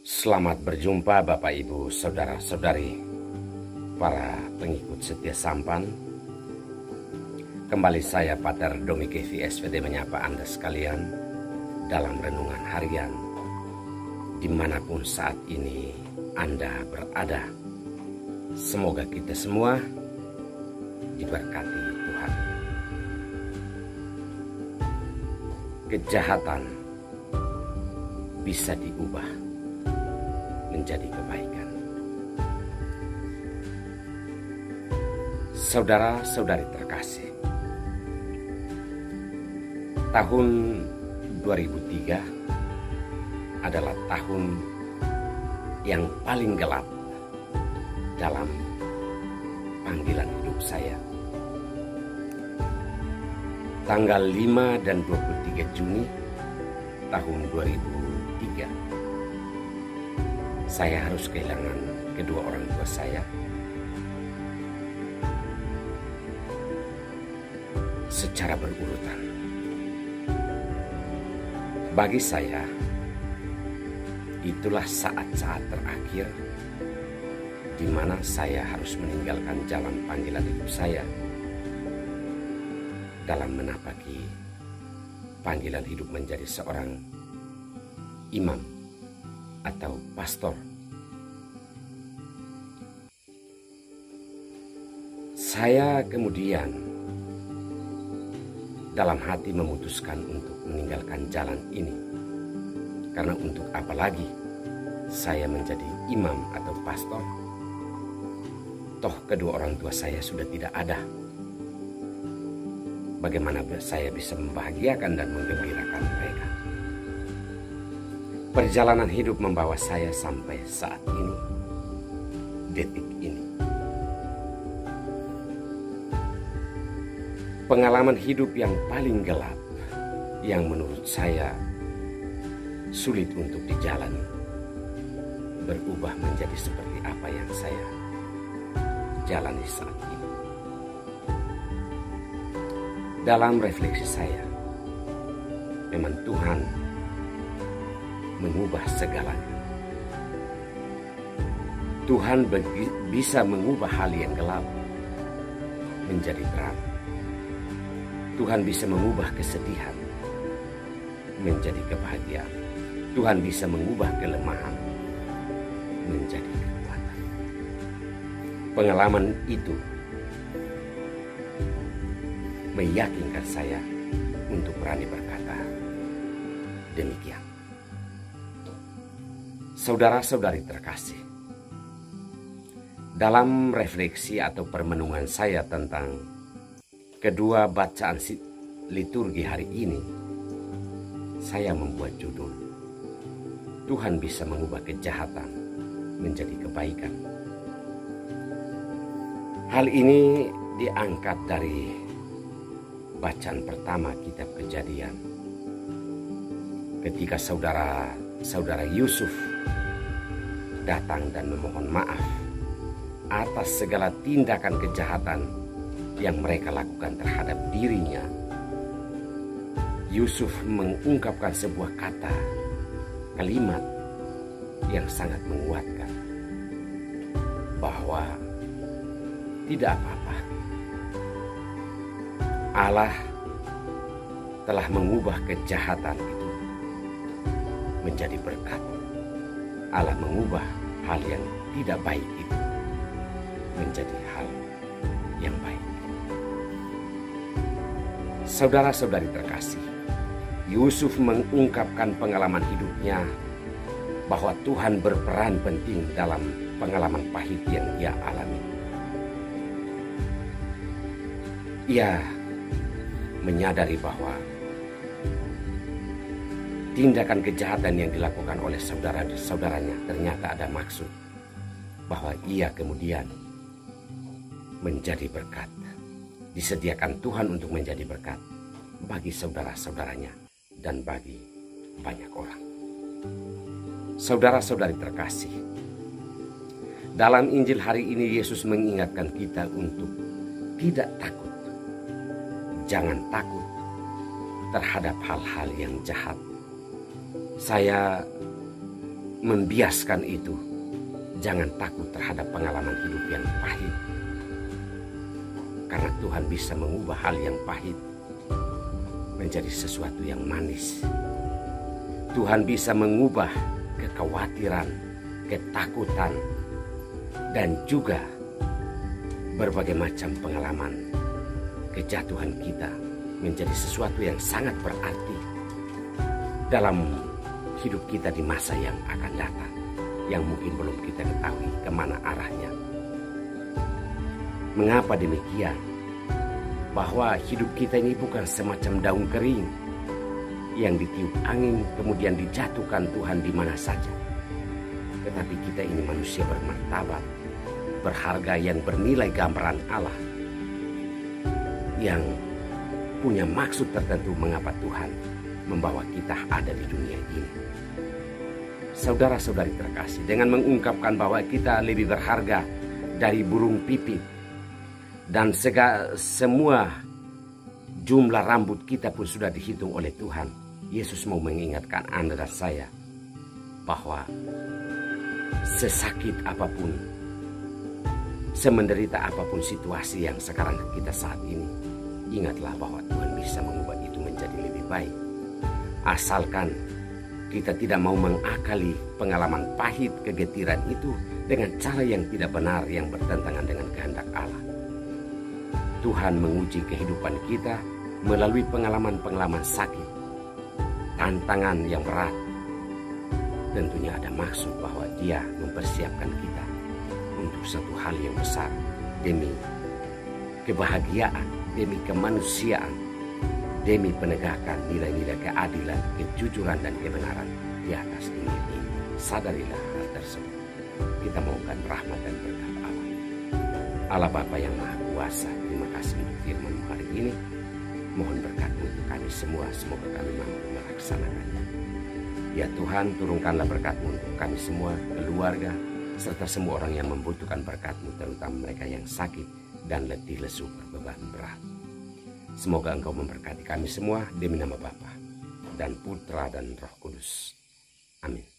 Selamat berjumpa Bapak Ibu Saudara-saudari, para pengikut setia Sampan. Kembali saya Pater Domi Kevi SVD menyapa Anda sekalian dalam renungan harian dimanapun saat ini Anda berada. Semoga kita semua diberkati Tuhan. Kejahatan bisa diubah menjadi kebaikan. Saudara-saudari terkasih, tahun 2003 adalah tahun yang paling gelap dalam panggilan hidup saya. Tanggal 5 dan 23 Juni tahun 2003, saya harus kehilangan kedua orang tua saya secara berurutan. Bagi saya, itulah saat-saat terakhir di mana saya harus meninggalkan jalan panggilan hidup saya dalam menapaki panggilan hidup menjadi seorang imam atau pastor. Saya kemudian dalam hati memutuskan untuk meninggalkan jalan ini, karena untuk apa lagi saya menjadi imam atau pastor, toh kedua orang tua saya sudah tidak ada. Bagaimana saya bisa membahagiakan dan menggembirakan mereka? Perjalanan hidup membawa saya sampai saat ini, detik ini. Pengalaman hidup yang paling gelap, yang menurut saya sulit untuk dijalani, berubah menjadi seperti apa yang saya jalani saat ini. Dalam refleksi saya, memang Tuhan mengubah segalanya. Tuhan bisa mengubah hal yang gelap menjadi terang. Tuhan bisa mengubah kesedihan menjadi kebahagiaan. Tuhan bisa mengubah kelemahan menjadi kekuatan. Pengalaman itu meyakinkan saya untuk berani berkata demikian. Saudara-saudari terkasih, dalam refleksi atau permenungan saya tentang kedua bacaan liturgi hari ini, saya membuat judul Tuhan bisa mengubah kejahatan menjadi kebaikan. Hal ini diangkat dari bacaan pertama kitab Kejadian, ketika saudara Yusuf datang dan memohon maaf atas segala tindakan kejahatan yang mereka lakukan terhadap dirinya. Yusuf mengungkapkan sebuah kalimat yang sangat menguatkan, bahwa tidak apa-apa, Allah telah mengubah kejahatan itu menjadi berkat. Allah mengubah hal yang tidak baik itu menjadi hal yang baik. Saudara-saudari terkasih, Yusuf mengungkapkan pengalaman hidupnya bahwa Tuhan berperan penting dalam pengalaman pahit yang ia alami. Ia menyadari bahwa tindakan kejahatan yang dilakukan oleh saudara-saudaranya ternyata ada maksud, bahwa ia kemudian menjadi berkat, disediakan Tuhan untuk menjadi berkat bagi saudara-saudaranya dan bagi banyak orang. Saudara-saudari terkasih, dalam Injil hari ini Yesus mengingatkan kita untuk tidak takut. Jangan takut terhadap hal-hal yang jahat. Saya membiaskan itu. Jangan takut terhadap pengalaman hidup yang pahit. Karena Tuhan bisa mengubah hal yang pahit menjadi sesuatu yang manis. Tuhan bisa mengubah kekhawatiran, ketakutan, dan juga berbagai macam pengalaman kejatuhan kita menjadi sesuatu yang sangat berarti dalam hidup kita di masa yang akan datang, yang mungkin belum kita ketahui kemana arahnya. Mengapa demikian? Bahwa hidup kita ini bukan semacam daun kering yang ditiup angin kemudian dijatuhkan Tuhan di mana saja. Tetapi kita ini manusia bermartabat, berharga, yang bernilai gambaran Allah, yang punya maksud tertentu mengapa Tuhan membawa kita ada di dunia ini. Saudara-saudari terkasih, dengan mengungkapkan bahwa kita lebih berharga dari burung pipit, dan semua jumlah rambut kita pun sudah dihitung oleh Tuhan, Yesus mau mengingatkan Anda dan saya bahwa sesakit apapun, semenderita apapun situasi yang sekarang kita saat ini, ingatlah bahwa Tuhan bisa mengubah itu menjadi lebih baik. Asalkan kita tidak mau mengakali pengalaman pahit, kegetiran itu dengan cara yang tidak benar, yang bertentangan dengan kehendak Allah. Tuhan menguji kehidupan kita melalui pengalaman-pengalaman sakit, tantangan yang berat. Tentunya ada maksud bahwa Dia mempersiapkan kita untuk satu hal yang besar, demi kebahagiaan, demi kemanusiaan, demi penegakan nilai-nilai keadilan, kejujuran, dan kebenaran di atas dunia ini. Sadarilah hal tersebut. Kita mohonkan rahmat dan berkat Allah. Allah Bapa yang Maha Kuasa, terima kasih untuk firman-Mu hari ini. Mohon berkat-Mu untuk kami semua, semoga kami mampu melaksanakannya. Ya Tuhan, turunkanlah berkat-Mu untuk kami semua, keluarga, serta semua orang yang membutuhkan berkat-Mu, terutama mereka yang sakit dan letih lesu berbeban berat. Semoga Engkau memberkati kami semua demi nama Bapa dan Putra dan Roh Kudus. Amin.